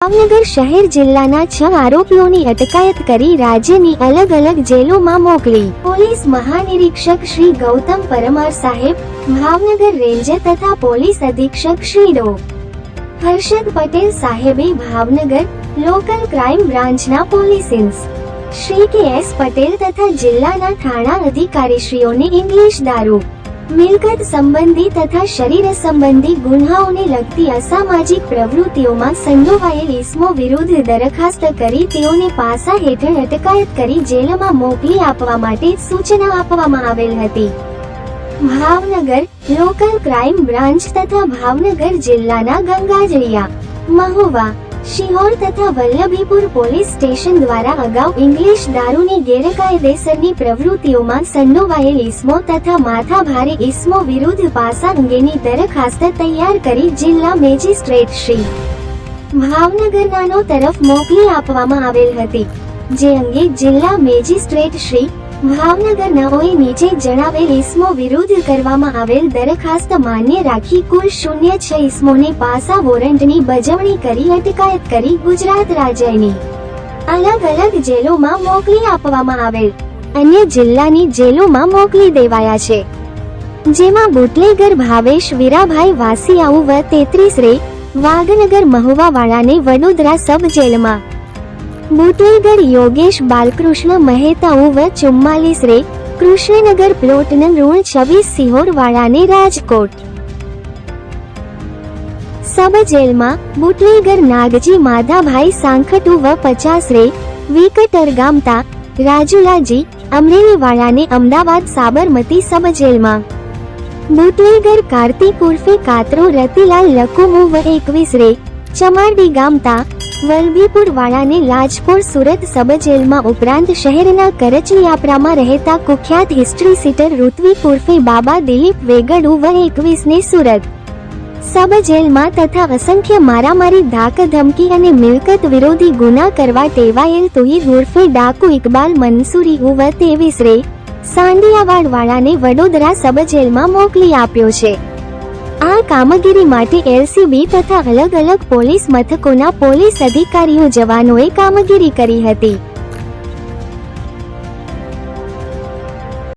ભાવનગર શહેર જિલ્લાના 6 આરોપીઓની અટકાયત કરી રાજ્યની અલગ અલગ જેલોમાં મોકલી. પોલીસ મહાનિરીક્ષક શ્રી ગૌતમ પરમાર સાહેબ, ભાવનગર રેન્જર તથા પોલીસ અધિક્ષક શ્રી ડો. હર્ષદ પટેલ સાહેબે ભાવનગર લોકલ ક્રાઇમ બ્રાન્ચના પોલીસ ઇન્સ શ્રી કે એસ પટેલ તથા જિલ્લાના થાણા અધિકારીશ્રીઓને ઇંગ્લિશ દારૂ, મિલકત સંબંધી તથા શરીર સંબંધી ગુન્હાઓને લગતી અસામાજિક પ્રવૃત્તિઓમાં સંડોવાયેલ ઇસમો વિરુદ્ધ દરખાસ્ત કરી તેઓને પાસા હેઠળ અટકાયત કરી જેલમાં મોકલી આપવા માટે સૂચના આપવામાં આવેલ હતી. ભાવનગર લોકલ ક્રાઇમ બ્રાન્ચ તથા ભાવનગર જિલ્લાના ગંગાજળિયા, મહુવા, શિહોર તથા વલ્લભીપુર પોલીસ સ્ટેશન દ્વારા અગાઉ ઇંગ્લિશ દારૂની ગેરકાયદેસરની પ્રવૃત્તિઓમાં સંડોવાયેલ ઇસમો તથા માથાભારે ઇસમો વિરુદ્ધ પાસા અંગેની દરખાસ્ત તૈયાર કરી જિલ્લા મેજિસ્ટ્રેટ શ્રી ભાવનગરનાનો તરફ મોકલી આપવામાં આવેલ હતી, જે અંગે જિલ્લા મેજિસ્ટ્રેટ શ્રી ભાવનગરનાઓએ નીચે જણાવેલ ઇસમો વિરુદ્ધ કરવામાં આવેલ દરખાસ્ત માન્ય રાખી કુલ 06 ઇસમોને પાસા વોરંટની બજવણી કરી અટકાયત કરી ગુજરાત રાજ્યની અલગ અલગ જેલોમાં મોકલી આપવામાં આવેલ. અન્ય જિલ્લાની જેલોમાં મોકલી દેવાયા છે, જેમાં બુટલેગર ભાવેશ વીરાભાઈ વાસિયાઉ વ 33 રે વાઘનગર મહુવા વાળાને વડોદરા સબ જેલમાં, બુટલેગર યોગેશ બાલકૃષ્ણ મહેતાઉ વ 44 રે કૃષ્ણનગર પ્લોટ નં 26 સિહોર વાળાને રાજકોટ સબ જેલમાં, બુટલેગર નાગજી માધાભાઈ સાંખટુ વ 50 રે વિકટરગામતા રાજુલાજી અમરેલી વાળાને અમદાવાદ સાબરમતી સબ જેલમાં, બુટલેગર કાર્તિક ઉર્ફે કાતરો રતિલાલ લકુમુ વ 21 રે ચમારડી ગામતા વલભીપુર વાળાને લાજપોર સુરત સબ જેલમાં ઉપરાંત શહેરના કરચલીયાપરામાં રહેતા કુખ્યાત હિસ્ટ્રી સીટર ઋત્વિક ઉર્ફે બાબા દિલીપ વેગડુ વ 21 ને સુરત સબ જેલમાં તથા અસંખ્ય મારામારી, ધાક ધમકી અને મિલકત વિરોધી ગુના કરવા ટેવાયેલ તોહિદ ઉર્ફે ડાકુ ઇકબાલ મંસૂરી વ 23 રે સાંડિયાવાડ વાળાને વડોદરા સબ જેલમાં મોકલી આપ્યો છે. આ કામગીરી માટે એલસીબી તથા અલગ અલગ પોલીસ મથકોના પોલીસ અધિકારીઓ જવાનોએ કામગીરી કરી હતી.